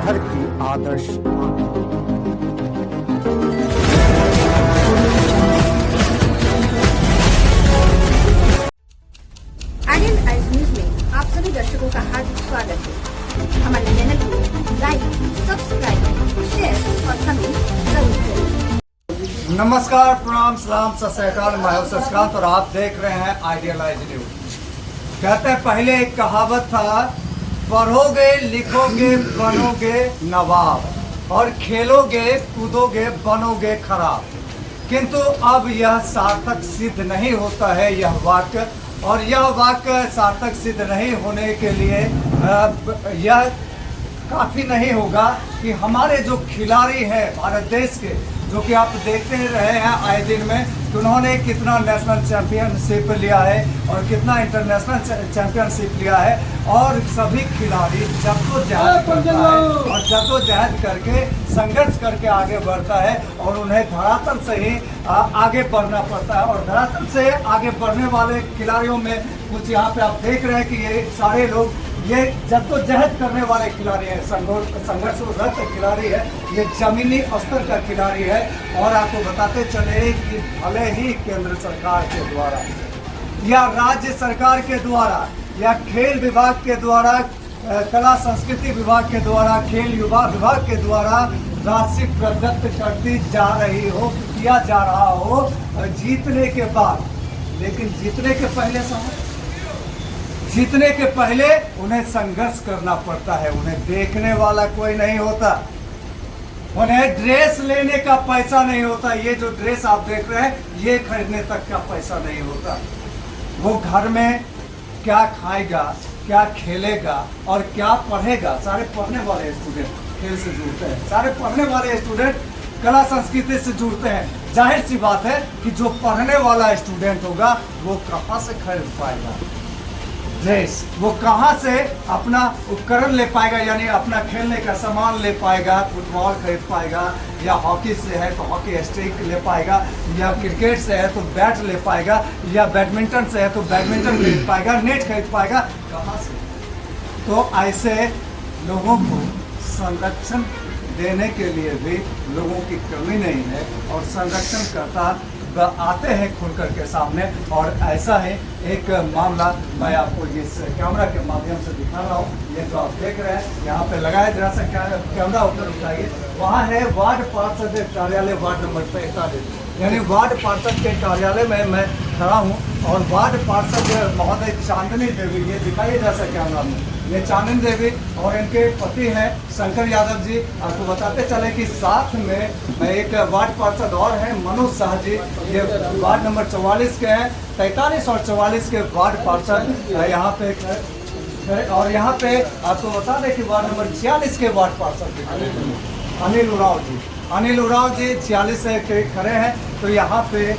शहर की आदर्श Aryan eyes news में आप सभी दर्शकों का हार्दिक स्वागत है। हमारे चैनल को लाइक, सब्सक्राइब, शेयर और कमेंट जरूर करें। नमस्कार, प्रणाम, सलाम, सत श्री अकाल। मैं हूं शशिकांत और आप देख रहे हैं आइडियल आइज न्यूज। कहते हैं पहले एक कहावत था, पढ़ोगे लिखोगे बनोगे नवाब और खेलोगे कूदोगे बनोगे खराब। किंतु अब यह सार्थक सिद्ध नहीं होता है यह वाक्य, और यह वाक्य सार्थक सिद्ध नहीं होने के लिए यह काफ़ी नहीं होगा कि हमारे जो खिलाड़ी हैं भारत देश के, जो कि आप देखते रहे हैं आए दिन में कि उन्होंने कितना नेशनल चैंपियनशिप लिया है और कितना इंटरनेशनल चैंपियनशिप लिया है, और सभी खिलाड़ी जद्दोजहद करता है और जद्दोजहद करके संघर्ष करके आगे बढ़ता है और उन्हें धरातल से ही आगे बढ़ना पड़ता है। और धरातल से आगे बढ़ने वाले खिलाड़ियों में कुछ यहाँ पे आप देख रहे हैं कि ये सारे लोग ये जद्दोजहद करने वाले खिलाड़ी हैं, संघर्षरत खिलाड़ी है, ये जमीनी स्तर का खिलाड़ी है। और आपको बताते चले कि भले ही केंद्र सरकार के द्वारा या राज्य सरकार के द्वारा या खेल विभाग के द्वारा, कला संस्कृति विभाग के द्वारा, खेल युवा विभाग के द्वारा राशि प्रदत्त करती जा रही हो, किया जा रहा हो जीतने के बाद, लेकिन जीतने के पहले उन्हें संघर्ष करना पड़ता है। उन्हें देखने वाला कोई नहीं होता, उन्हें ड्रेस लेने का पैसा नहीं होता। ये जो ड्रेस आप देख रहे हैं ये खरीदने तक का पैसा नहीं होता। वो घर में क्या खाएगा, क्या खेलेगा और क्या पढ़ेगा। सारे पढ़ने वाले स्टूडेंट खेल से जुड़ते हैं, सारे पढ़ने वाले स्टूडेंट कला संस्कृति से जुड़ते हैं। जाहिर सी बात है कि जो पढ़ने वाला स्टूडेंट होगा वो कहाँ से खरीद पाएगा ड्रेस, वो कहाँ से अपना उपकरण ले पाएगा, यानी अपना खेलने का सामान ले पाएगा, फुटबॉल खरीद पाएगा, या हॉकी से है तो हॉकी स्टिक ले पाएगा, या क्रिकेट से है तो बैट ले पाएगा, या बैडमिंटन से है तो बैडमिंटन खरीद पाएगा, नेट खरीद पाएगा, कहाँ से। तो ऐसे लोगों को संरक्षण देने के लिए भी लोगों की कमी नहीं है, और संरक्षण करता आते हैं खुलकर के सामने। और ऐसा है एक मामला मैं आपको इस कैमरा के माध्यम से दिखा रहा हूँ। ये जो आप देख रहे हैं यहाँ पे लगाया, जरा सा कैमरा ऊपर उठाइए। वहाँ है वार्ड पार्षद कार्यालय, वार्ड नंबर 45, यानी वार्ड पार्षद के कार्यालय में मैं खड़ा हूँ। और वार्ड पार्षद महोदय चांदनी देवी, ये दिखाइए जैसा कैमरा में, ये चांदनी देवी और इनके पति हैं शंकर यादव जी। आपको बताते चले कि साथ में एक वार्ड पार्षद और हैं मनोज शाह जी, ये वार्ड नंबर 44 के हैं। 43 और 44 के वार्ड पार्षद यहाँ पे है। और यहाँ पे आपको बता दें कि वार्ड नंबर 46 के वार्ड पार्षद अनिल उराव जी 46 के खड़े हैं। तो यहाँ पे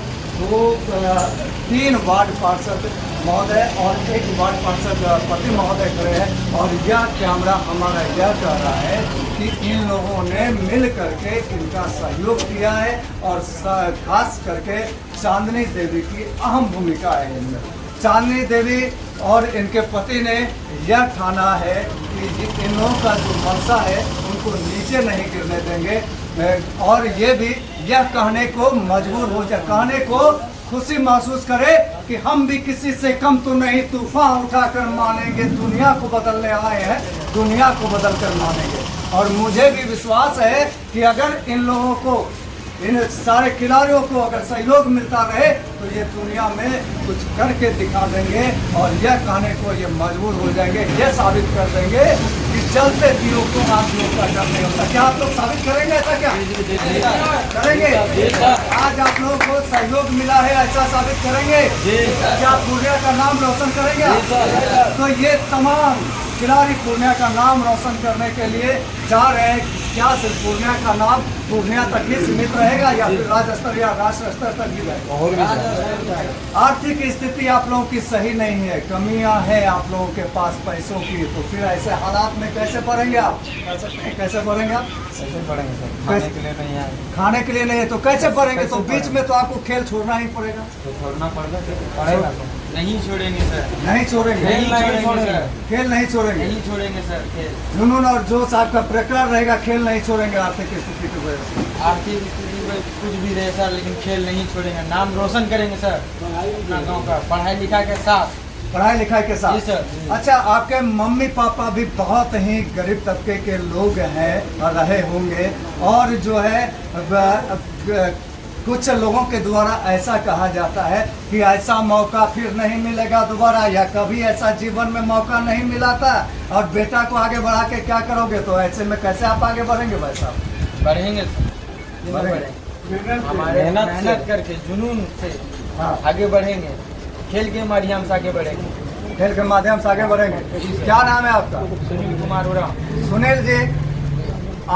3 वार्ड पार्षद महोदय और 1 वार्ड पार्षद पति महोदय खड़े हैं। और यह कैमरा हमारा यह कह रहा है कि इन लोगों ने मिल करके इनका सहयोग किया है, और खास करके चांदनी देवी की अहम भूमिका है इनमें। चांदनी देवी और इनके पति ने यह ठाना है कि इन लोगों का जो मंशा है उनको नीचे नहीं गिरने देंगे, और ये भी यह कहने को मजबूर हो जाए, कहने को खुशी महसूस करे कि हम भी किसी से कम तो नहीं, तूफान उठाकर मानेंगे, दुनिया को बदलने आए हैं, दुनिया को बदल कर मानेंगे। और मुझे भी विश्वास है कि अगर इन लोगों को, इन सारे खिलाड़ियों को अगर सहयोग मिलता रहे तो ये दुनिया में कुछ करके दिखा देंगे, और यह कहने को ये मजबूर हो जाएंगे, ये साबित कर देंगे कि चलते तीरों को आप लोग का डर नहीं होता। क्या आप लोग साबित करेंगे ऐसा? क्या करेंगे? आज आप लोगों को सहयोग मिला है, ऐसा साबित करेंगे? क्या पूर्णिया का नाम रोशन करेंगे? तो ये तमाम खिलाड़ी पूर्णिया का नाम रोशन करने के लिए जा रहे हैं। क्या सिर्फ पूर्णिया का नाम पूर्णिया तक ही सीमित रहेगा या फिर राज्य स्तर या राष्ट्र स्तर तक ही रहेगा? आर्थिक स्थिति आप लोगों की सही नहीं है, कमियां हैं आप लोगों के पास पैसों की, तो फिर ऐसे हालात में कैसे बढ़ेंगे आप? कैसे बढ़ेंगे आप? कैसे पढ़ेंगे सर? खाने के लिए नहीं आए खाने के लिए नहीं है तो कैसे बढ़ेंगे? तो बीच में तो आपको खेल छोड़ना ही पड़ेगा। तो छोड़ना पड़ेगा सर। नहीं छोड़ेंगे सर, नहीं छोड़ेंगे, नहीं छोड़ेंगे सर, खेल नहीं छोड़ेंगे। नहीं छोड़ेंगे सर खेल। जुनून और जोश आपका प्रकरण रहेगा, खेल नहीं छोड़ेंगे आर्थिक स्थिति की वजह से। आर्थिक स्थिति में कुछ भी रहे सर, लेकिन खेल नहीं छोड़ेंगे। नाम रोशन करेंगे सर अपना गाँव का, पढ़ाई लिखाई के साथ। पढ़ाई लिखाई के साथ। जी सर। अच्छा, आपके मम्मी पापा भी बहुत ही गरीब तबके के लोग हैं और रहे होंगे, और जो है कुछ लोगों के द्वारा ऐसा कहा जाता है कि ऐसा मौका फिर नहीं मिलेगा दोबारा, या कभी ऐसा जीवन में मौका नहीं मिला था, और बेटा को आगे बढ़ा के क्या करोगे? तो ऐसे में कैसे आप आगे बढ़ेंगे भाई साहब? बढ़ेंगे सर, बढ़ेंगे। हमारे मेहनत करके जुनून से हाँ। आगे बढ़ेंगे, खेल के माध्यम से आगे बढ़ेंगे। खेल के माध्यम से आगे बढ़ेंगे। क्या नाम है आपका? सुनील कुमार उरांव। सुनील जी,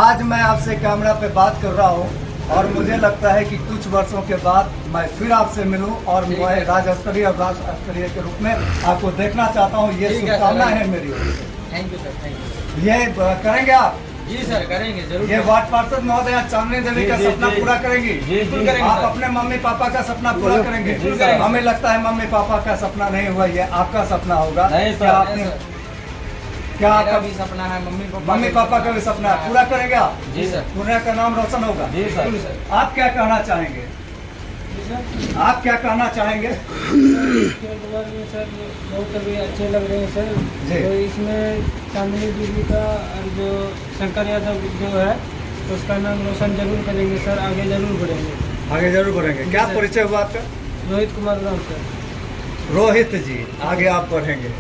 आज मैं आपसे कैमरा पे बात कर रहा हूँ और मुझे लगता है कि कुछ वर्षों के बाद मैं फिर आपसे मिलूं और मैं राज्य स्तरीय और राष्ट्र स्तरीय के रूप में आपको देखना चाहता हूँ। ये शुभकामना है मेरी। Thank you sir, thank you. ये करेंगे आप? जी सर, करेंगे जरूर। ये वार्ड पार्षद महोदया चांदनी देवी का सपना पूरा करेंगी? बिल्कुल करेंगे आप सर। अपने मम्मी पापा का सपना पूरा करेंगे? बिल्कुल करेंगे। हमें लगता है मम्मी पापा का सपना नहीं हुआ, ये आपका सपना होगा। नहीं सर, क्या नहीं आपने सर। क्या मेरा आपका भी सपना है, मम्मी पापा का भी सपना है, पूरा करेंगे आप? जी सर। पूर्णिया का नाम रोशन होगा। जी सर। आप क्या कहना चाहेंगे? आप क्या कहना चाहेंगे? खेल के बारे में सर बहुत अभी अच्छे लग रहे हैं सर। जी। तो इसमें चांदनी दीदी का और जो शंकर यादव जो है उसका नाम रोशन जरूर करेंगे सर, आगे जरूर बढ़ेंगे। आगे जरूर बढ़ेंगे। क्या जी सर। परिचय हुआ आपका? रोहित कुमार राम सर। रोहित जी, आगे आप बढ़ेंगे।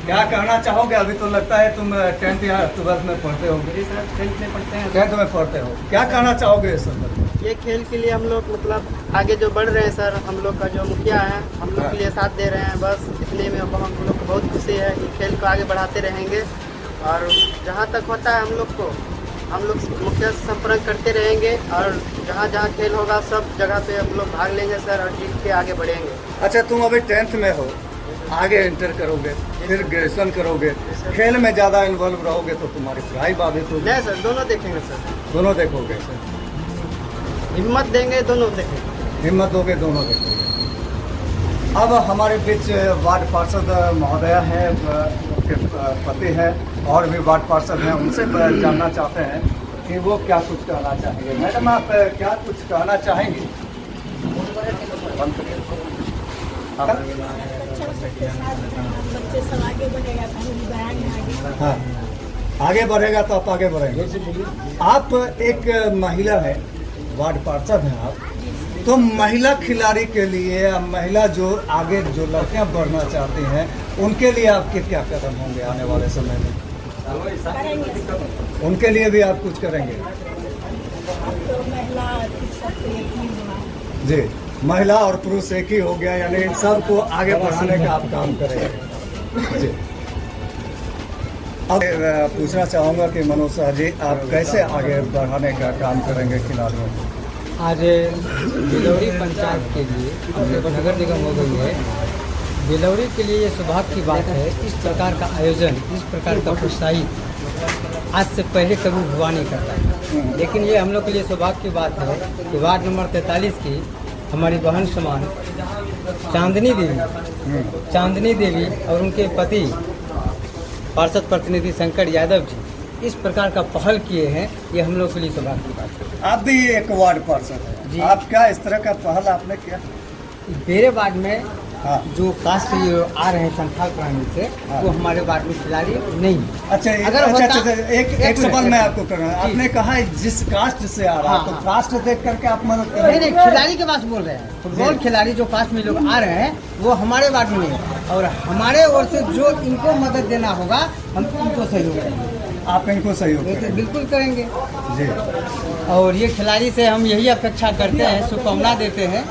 क्या कहना चाहोगे? अभी तो लगता है तुम 10th या 12th में पढ़ते होगे। सर 10th में पढ़ते हैं। 10th में पढ़ते हो, क्या कहना चाहोगे इस संदर्भ में? ये खेल के लिए हम लोग मतलब आगे जो बढ़ रहे हैं सर, हम लोग का जो मुखिया है हम लोग के लिए साथ दे रहे हैं, बस इतने में हम लोग को बहुत खुशी है। ये खेल को आगे बढ़ाते रहेंगे और जहाँ तक होता है हम लोग मुखिया से संपर्क करते रहेंगे, और जहाँ जहाँ खेल होगा सब जगह पे हम लोग भाग लेंगे सर, और जीत के आगे बढ़ेंगे। अच्छा, तुम अभी 10th में हो, आगे इंटर करोगे, फिर ग्रेजुएशन करोगे, खेल में ज़्यादा इन्वॉल्व रहोगे तो तुम्हारी पढ़ाई बाधित होगी। नहीं सर, दोनों देखेंगे सर, दोनों देखोगे, हिम्मत देंगे, दोनों देखेंगे। हिम्मत दोगे, दोनों देखोगे। अब हमारे बीच वार्ड पार्षद महोदया हैं, उनके पति हैं और भी वार्ड पार्षद हैं, उनसे जानना चाहते हैं कि वो क्या कुछ कहना चाहेंगे। मैडम, आप क्या कुछ कहना चाहेंगे? बच्चे सब आगे बढ़ेगा तो हम भी बढ़ाएंगे आगे। हाँ, आगे बढ़ेगा तो आप आगे बढ़ेंगे। आप एक महिला है, वार्ड पार्षद हैं आप, तो महिला खिलाड़ी के लिए, महिला जो आगे जो लड़कियां बढ़ना चाहती हैं उनके लिए आपके क्या कदम होंगे आने वाले समय में? करेंगे उनके लिए भी आप कुछ करेंगे? अब तो महिला सब एक ही हुआ। जी, महिला और पुरुष एक ही हो गया, यानी इन सबको आगे बढ़ाने का आप काम करेंगे। जी, अब पूछना चाहूँगा कि मनोज शाह जी, आप कैसे आगे बढ़ाने का काम करेंगे खिलाड़ियों को? आज बिलौरी पंचायत के लिए जब नगर निगम हो गई है, बिलौरी के लिए ये सौभाग्य की बात है। इस प्रकार का आयोजन, इस प्रकार का प्रोत्साहित आज से पहले कभी हुआ नहीं करता है, लेकिन ये हम लोग के लिए सौभाग्य की बात है कि वार्ड नंबर 43 की हमारी बहन समान चांदनी देवी और उनके पति पार्षद प्रतिनिधि शंकर यादव जी इस प्रकार का पहल किए हैं, ये हम लोग के लिए सौभाग्य की बात है। आप भी एक वार्ड पार्षद जी। हैं, आप क्या इस तरह का पहल आपने किया? मेरे वार्ड में हाँ। जो कास्ट से ये आ रहे हैं संथाल प्राणी से, हाँ। वो हमारे वार्ड में खिलाड़ी नहीं है। अच्छा, अगर अच्छा, होता- अच्छा, एक सवाल मैं आपको कर रहा हूँ। जी। आपने कहा है जिस कास्ट से आ रहा है, हाँ, तो हाँ। कास्ट देख करके आप मदद कर नहीं रहे नहीं, खिलाड़ी के पास बोल रहे हैं। फुटबॉल जी। खिलाड़ी जो कास्ट में लोग आ रहे हैं वो हमारे वार्ड में नहीं है, और हमारे ओर से जो इनको मदद देना होगा हम इनको सहयोग करेंगे। आप इनको सहयोग बिल्कुल करें। बिल्कुल करेंगे। जी, और ये खिलाड़ी से हम यही अपेक्षा करते हैं, शुभकामना देते हैं,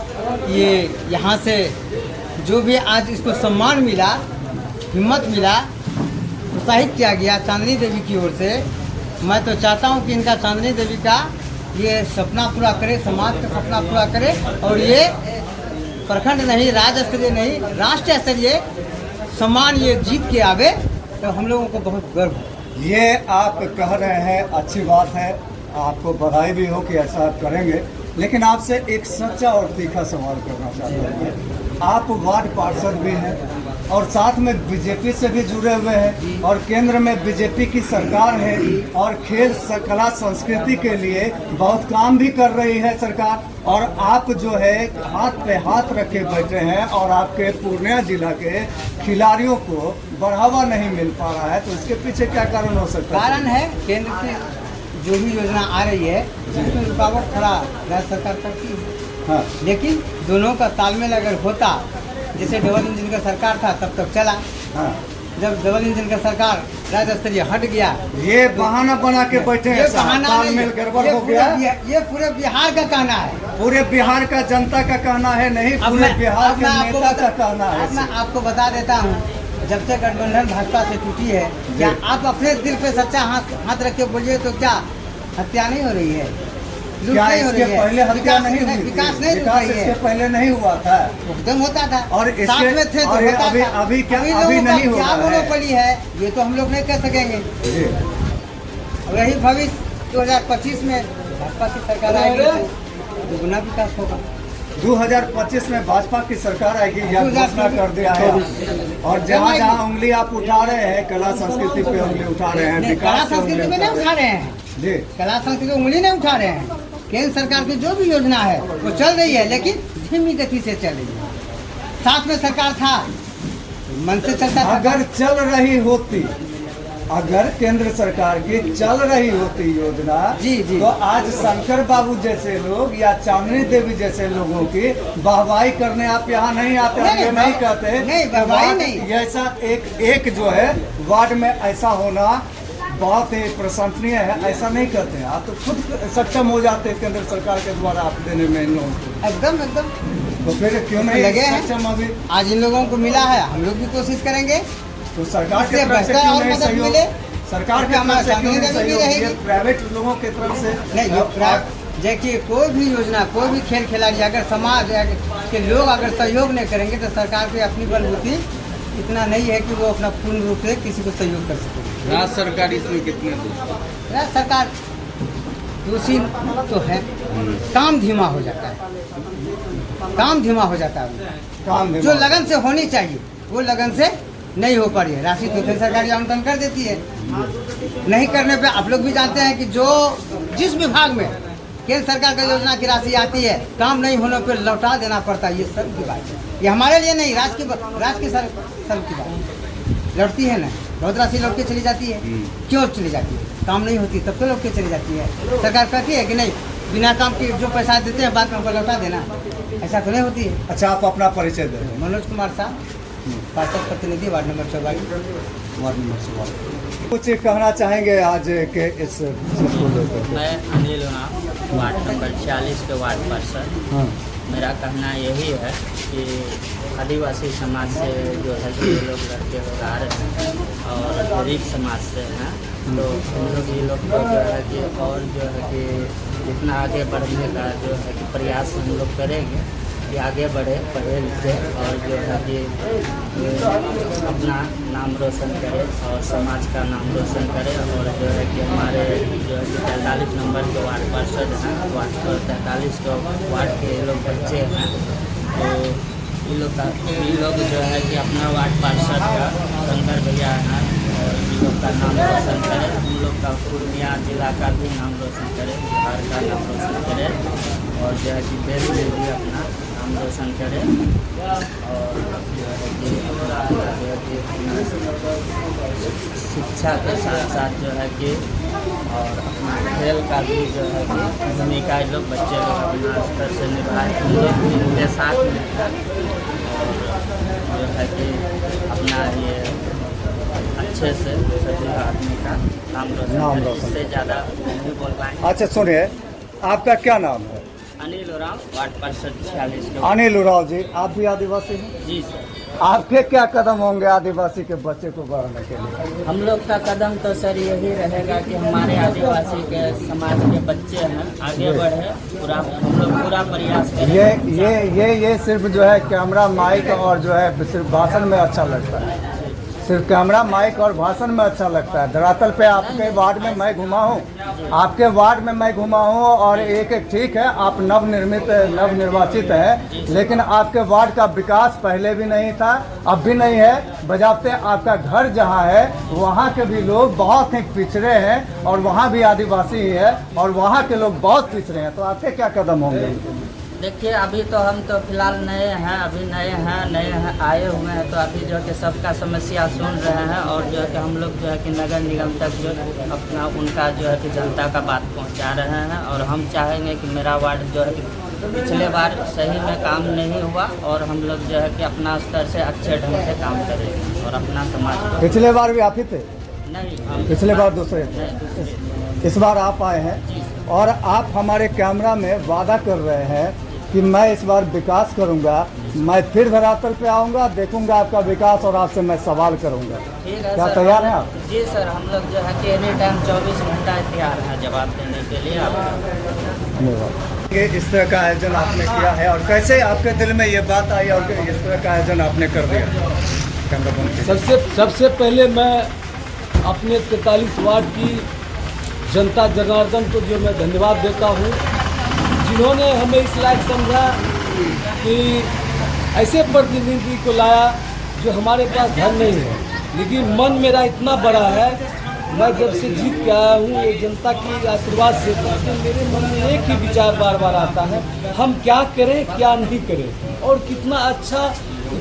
ये यहाँ से जो भी आज इसको सम्मान मिला, हिम्मत मिला, प्रोत्साहित किया गया चांदनी देवी की ओर से, मैं तो चाहता हूँ कि इनका चांदनी देवी का ये सपना पूरा करे, समाज का सपना पूरा करे, और ये प्रखंड नहीं, राज्य स्तरीय नहीं, राष्ट्रीय स्तरीय सम्मान ये जीत के आवे, तो हम लोगों को बहुत गर्व है। ये आप कह रहे हैं, अच्छी बात है, आपको बधाई भी हो कि ऐसा आप करेंगे, लेकिन आपसे एक सच्चा और तीखा सवाल करना चाहता हूँ। आप वार्ड पार्षद भी हैं और साथ में बीजेपी से भी जुड़े हुए हैं, और केंद्र में बीजेपी की सरकार है, और खेल कला संस्कृति के लिए बहुत काम भी कर रही है सरकार, और आप जो है हाथ पे हाथ रखे बैठे हैं, और आपके पूर्णिया जिला के खिलाड़ियों को बढ़ावा नहीं मिल पा रहा है, तो इसके पीछे क्या कारण हो सकता है? कारण है केंद्र की जो भी योजना आ रही है उसमें रुकावट खड़ा राज्य सरकार करती है। हाँ। लेकिन दोनों का तालमेल अगर होता, जैसे डबल इंजन का सरकार था तब तक चला, हाँ। जब डबल इंजन का सरकार राज्य स्तरीय हट गया, ये बहाना बना के बैठे हैं, ये बहाना नहीं, तालमेल गड़बड़ ये हो पूरे गया। ये पूरे बिहार का कहना है, पूरे बिहार का जनता का कहना है, नहीं पूरे बिहार के नेता का कहना है। मैं आपको बता देता हूँ, जब से गठबंधन भाजपा से टूटी है, क्या आप अपने दिल पे सच्चा हाथ रख के बोलिए तो क्या हत्या नहीं हो रही है? लूट क्या नहीं हो इसके रही है? पहले हत्या नहीं हुई? विकास नहीं रुक विकास रही है। इसके पहले नहीं हुआ था, एकदम होता था, और इसके- साथ में थे तो और ये होता अभी- था। अभी क्या- लोगों अभी का नहीं हो क्या रहा है। मोनोपोली है ये तो हम लोग नहीं कह सकेंगे। जी। वही भविष्य 2025 में भाजपा की सरकार आएगी तो दुगुना विकास होगा। 2025 में भाजपा की सरकार आएगी, यह घोषणा कर दिया है, और जहाँ जहाँ उंगली आप उठा रहे हैं, कला संस्कृति पे उंगली उठा रहे हैं, नहीं, कला विकास पे संस्कृति उंगली में नहीं उठा उठा रहे हैं, जी। कला संस्कृति उंगली नहीं उठा रहे हैं। केंद्र सरकार की जो भी योजना है वो चल रही है, लेकिन धीमी गति से चल रही है। साथ में सरकार था, मन से चलता था। अगर चल रही होती, अगर केंद्र सरकार की चल रही होती योजना, जी, जी। तो आज शंकर बाबू जैसे लोग या चांदनी देवी जैसे लोगों की वाहवाही करने आप यहाँ नहीं आते, नहीं, ये नहीं कहते। नहीं, वाहवाही वार्ड नहीं। ऐसा एक जो है वार्ड में ऐसा होना बहुत ही प्रशंसनीय है, ऐसा नहीं करते हैं। आप तो खुद सक्षम हो जाते हैं केंद्र सरकार के द्वारा आप देने में इन लोगों को, एकदम एकदम तो फिर क्यों नहीं लगे हैं। सक्षम अभी? आज इन लोगों को मिला है, हम लोग भी कोशिश करेंगे तो सरकार की इससे तरफ से बेहतर क्यों और नहीं मदद सहयोग? मिले। सरकार की हमारा तरफ से क्यों नहीं चांदनी देवी भी सहयोग? रहेगी। ये प्राइवेट लोगों की तरफ से नहीं, जो देखिए कोई भी योजना, कोई भी खेल खिलाड़ी, अगर समाज के लोग अगर सहयोग नहीं करेंगे तो सरकार की अपनी बलबूती इतना नहीं है कि वो अपना पूर्ण रूप से किसी को सहयोग कर सके। राज्य सरकार इसमें कितने दोषी? राज्य सरकार दोषी तो है, काम धीमा हो जाता है, काम धीमा हो जाता है। काम जो लगन से होनी चाहिए वो लगन से नहीं हो पा रही है। राशि तो केंद्र सरकार आवंटन कर देती है, नहीं करने पे आप लोग भी जानते हैं कि जो जिस विभाग में केंद्र सरकार का योजना की राशि आती है, काम नहीं होने पे लौटा देना पड़ता है। ये सब की बात है, ये हमारे लिए नहीं, राज्य की सब की बात है। लौटती है ना, बहुत राशि लौट के चली जाती है। क्यों चली जाती है? काम नहीं होती तब तो लौट के चली जाती है। सरकार कहती है कि नहीं, बिना काम के जो पैसा देते हैं बाद में हमको लौटा देना, ऐसा तो नहीं होती है। अच्छा, आप अपना परिचय दें। मनोज कुमार साहब, पार्षद प्रतिनिधि, वार्ड नंबर 44। Ward number 44। कुछ कहना चाहेंगे आज के इस को लेकर? मैं अनिल राम, वार्ड नंबर 46 के वार्ड पार्षद। हाँ। मेरा कहना यही है कि आदिवासी समाज से जो है कि ये लोग लड़के लोग आ रहे हैं और गरीब समाज से हैं, तो हम लोग ये लोग को जो है कि और जो है कि जितना आगे बढ़ने का जो है कि प्रयास हम लोग करेंगे कि आगे बढ़े, पढ़े लिखे और जो है कि अपना नाम रोशन करे और समाज का नाम रोशन करे। और जो है कि हमारे जो है कि 43 नंबर के वार्ड पार्षद हैं, वार्ड 43 के वार्ड के लोग बच्चे हैं, तो ये लोग जो है कि अपना वार्ड पार्षद का शंकर भैया हैं और इन लोग का नाम रोशन करे, हम लोग का पूर्णिया जिला का भी नाम रोशन करे, बिहार का नाम रोशन करे और जो है कि देश में भी अपना नाम रोशन करे। और जो है कि अपना शिक्षा के साथ साथ जो है कि और अपना खेल का भी जो है कि भूमिका लोग बच्चे लोग अपना स्तर से निभाए, हम लोग भी उनके साथ में है और जो है कि अपना ये अच्छे से सभी आदमी का नाम रोशन करे। इससे ज़्यादा नहीं बोल पाएंगे। अच्छा सुनिए, आपका क्या नाम है? अनिल उरांव, वार्ड पार्षद 46 के। अनिल उराव जी, आप भी आदिवासी हैं? जी सर। आपके क्या कदम होंगे आदिवासी के बच्चे को बढ़ाने के लिए? हम लोग का कदम तो सर यही रहेगा कि हमारे आदिवासी के समाज के बच्चे हैं आगे बढ़े, पूरा हम लोग पूरा प्रयास करें। ये सिर्फ जो है कैमरा माइक और जो है सिर्फ भाषण में अच्छा लगता है, सिर्फ कैमरा माइक और भाषण में अच्छा लगता है। धरातल पे आपके वार्ड में मैं घुमा हूँ, आपके वार्ड में मैं घुमा हूँ और एक ठीक है आप नवनिर्वाचित हैं, लेकिन आपके वार्ड का विकास पहले भी नहीं था, अब भी नहीं है। बजाते आपका घर जहाँ है वहाँ के भी लोग बहुत ही पिछड़े हैं और वहाँ भी आदिवासी ही है और वहाँ के लोग बहुत पिछड़े हैं, तो आपके क्या कदम होंगे? देखिए अभी तो हम तो फिलहाल नए हैं, आए हुए हैं, तो अभी जो है कि सबका समस्या सुन रहे हैं और जो है कि हम लोग जो है कि नगर निगम तक जो अपना उनका जो है कि जनता का बात पहुंचा रहे हैं। और हम चाहेंगे कि मेरा वार्ड जो है कि पिछले बार सही में काम नहीं हुआ और हम लोग जो है कि अपना स्तर से अच्छे ढंग से काम करेंगे और अपना समाज को। पिछले बार भी आप ही थे? नहीं, पिछले बार दूसरे थे, इस बार आप आए हैं और आप हमारे कैमरा में वादा कर रहे हैं कि मैं इस बार विकास करूंगा, मैं फिर धरातल पे आऊंगा, देखूंगा आपका विकास और आपसे मैं सवाल करूंगा। ठीक है क्या सर, तैयार हैं आप? जी सर, हम लोग जो है कि एनी टाइम 24 घंटा तैयार हैं जवाब देने के लिए आपका। धन्यवाद। ये इस तरह का आयोजन आपने किया है और कैसे आपके दिल में ये बात आई और इस तरह का आयोजन आपने कर दिया? सबसे पहले मैं अपने 43 वार्ड की जनता जनार्दन को जो मैं धन्यवाद देता हूँ, जिन्होंने हमें इस लायक समझा कि ऐसे प्रतिनिधि को लाया जो हमारे पास धन नहीं है, लेकिन मन मेरा इतना बड़ा है। मैं जब से जीत के आया हूँ ये जनता की आशीर्वाद से, मेरे मन में एक ही विचार बार बार आता है, हम क्या करें क्या नहीं करें और कितना अच्छा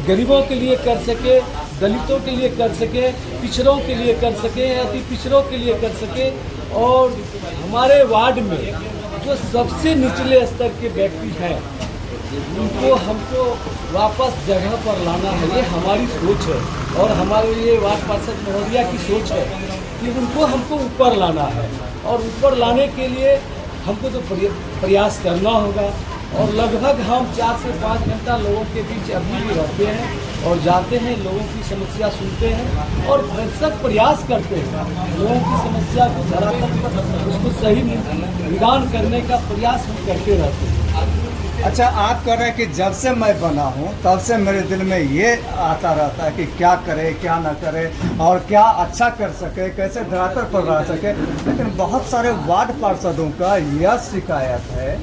गरीबों के लिए कर सके, दलितों के लिए कर सके, पिछड़ों के लिए कर सके, अति पिछड़ों के लिए कर सके। और हमारे वार्ड में जो सबसे निचले स्तर के व्यक्ति हैं उनको हमको वापस जगह पर लाना है, ये हमारी सोच है और हमारे लिए वार्ड पार्षद महोदया की सोच है कि उनको हमको ऊपर लाना है। और ऊपर लाने के लिए हमको तो प्रयास करना होगा और लगभग हम 4 से 5 घंटा लोगों के बीच अभी भी रहते हैं और जाते हैं, लोगों की समस्या सुनते हैं और भरसक प्रयास करते हैं लोगों की समस्या को धरातल पर उसको सही निदान करने का प्रयास हम करते रहते हैं। अच्छा, आप कह रहे हैं कि जब से मैं बना हूँ तब से मेरे दिल में ये आता रहता है कि क्या करे क्या ना करे और क्या अच्छा कर सके, कैसे धरातल पर रह सके, लेकिन बहुत सारे वार्ड पार्षदों का यह शिकायत है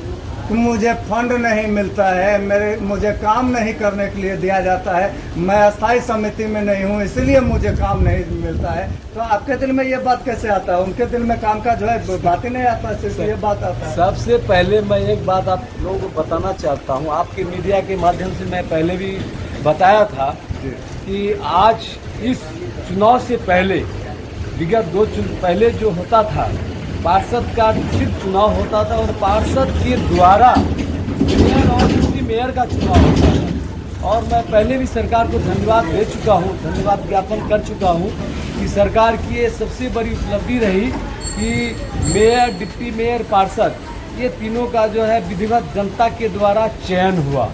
कि मुझे फंड नहीं मिलता है, मुझे काम नहीं करने के लिए दिया जाता है, मैं अस्थाई समिति में नहीं हूँ इसलिए मुझे काम नहीं मिलता है। तो आपके दिल में ये बात कैसे आता है? उनके दिल में काम का जो है बात ही नहीं आता, सिर्फ ये बात आता है। सबसे पहले मैं एक बात आप लोगों को बताना चाहता हूँ, आपके मीडिया के माध्यम से मैं पहले भी बताया था कि आज इस चुनाव से पहले विगत 2 पहले जो होता था पार्षद का सिर्फ चुनाव होता था और पार्षद के द्वारा मेयर और डिप्टी मेयर का चुनाव होता था। और मैं पहले भी सरकार को धन्यवाद दे चुका हूँ, धन्यवाद ज्ञापन कर चुका हूँ कि सरकार की ये सबसे बड़ी उपलब्धि रही कि मेयर, डिप्टी मेयर, पार्षद ये तीनों का जो है विधिवत जनता के द्वारा चयन हुआ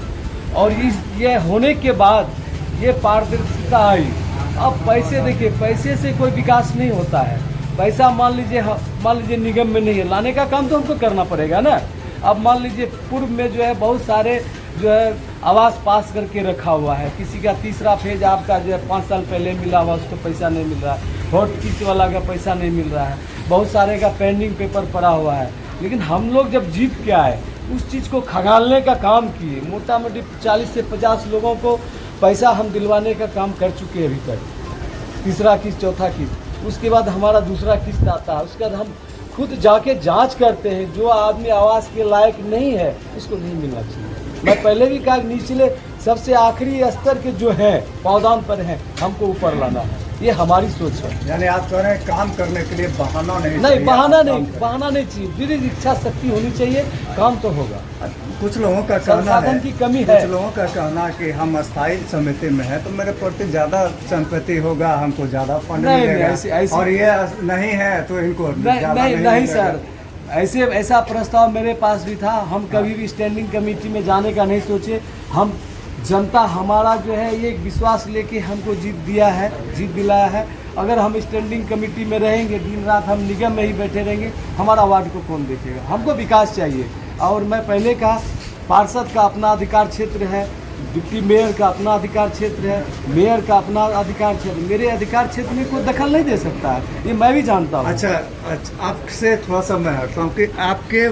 और ये होने के बाद ये पारदर्शिता आई। अब पैसे देखिए, पैसे से कोई विकास नहीं होता है। पैसा मान लीजिए निगम में नहीं है, लाने का काम तो हमको करना पड़ेगा ना। अब मान लीजिए पूर्व में जो है बहुत सारे जो है आवास पास करके रखा हुआ है, किसी का तीसरा फेज आपका जो है 5 साल पहले मिला हुआ उसको पैसा नहीं मिल रहा है, वोट किस वाला का पैसा नहीं मिल रहा है, बहुत सारे का पेंडिंग पेपर पड़ा हुआ है। लेकिन हम लोग जब जीत के आए उस चीज़ को खंगालने का काम किए, मोटा मोटी 40 से 50 लोगों को पैसा हम दिलवाने का काम कर चुके हैं अभी तक, तीसरा किस्त चौथा किस्त। उसके बाद हमारा दूसरा किस्त आता है, उसके बाद हम खुद जाके जांच करते हैं, जो आदमी आवास के लायक नहीं है उसको नहीं मिलना चाहिए। मैं पहले भी कहा निचले सबसे आखिरी स्तर के जो हैं पौधान पर हैं हमको ऊपर लाना है, ये हमारी सोच है। यानी आप कह रहे हैं काम करने के लिए बहाना नहीं, बहाना नहीं चाहिए, दृढ़ इच्छा शक्ति होनी चाहिए, काम तो होगा। कुछ लोगों का कहना है की कमी है, कुछ लोगों का कहना कि हम अस्थाई समिति में है तो मेरे प्रति ज्यादा संपत्ति होगा, हमको ज्यादा फंड मिलेगा, और ये नहीं है तो इनको नहीं सर, ऐसा प्रस्ताव मेरे पास भी था। हम कभी भी स्टैंडिंग कमेटी में जाने का नहीं सोचे, हम जनता हमारा जो है ये एक विश्वास लेके हमको जीत दिलाया है। अगर हम स्टैंडिंग कमेटी में रहेंगे, दिन रात हम निगम में ही बैठे रहेंगे, हमारा वार्ड को कौन देखेगा? हमको विकास चाहिए। और मैं पहले कहा, पार्षद का अपना अधिकार क्षेत्र है, डिप्टी मेयर का अपना अधिकार क्षेत्र है, मेयर का अपना अधिकार क्षेत्र। मेरे अधिकार क्षेत्र में कोई दखल नहीं दे सकता है, ये मैं भी जानता हूँ। अच्छा, आपसे थोड़ा सा मैं हटता हूँ कि आपके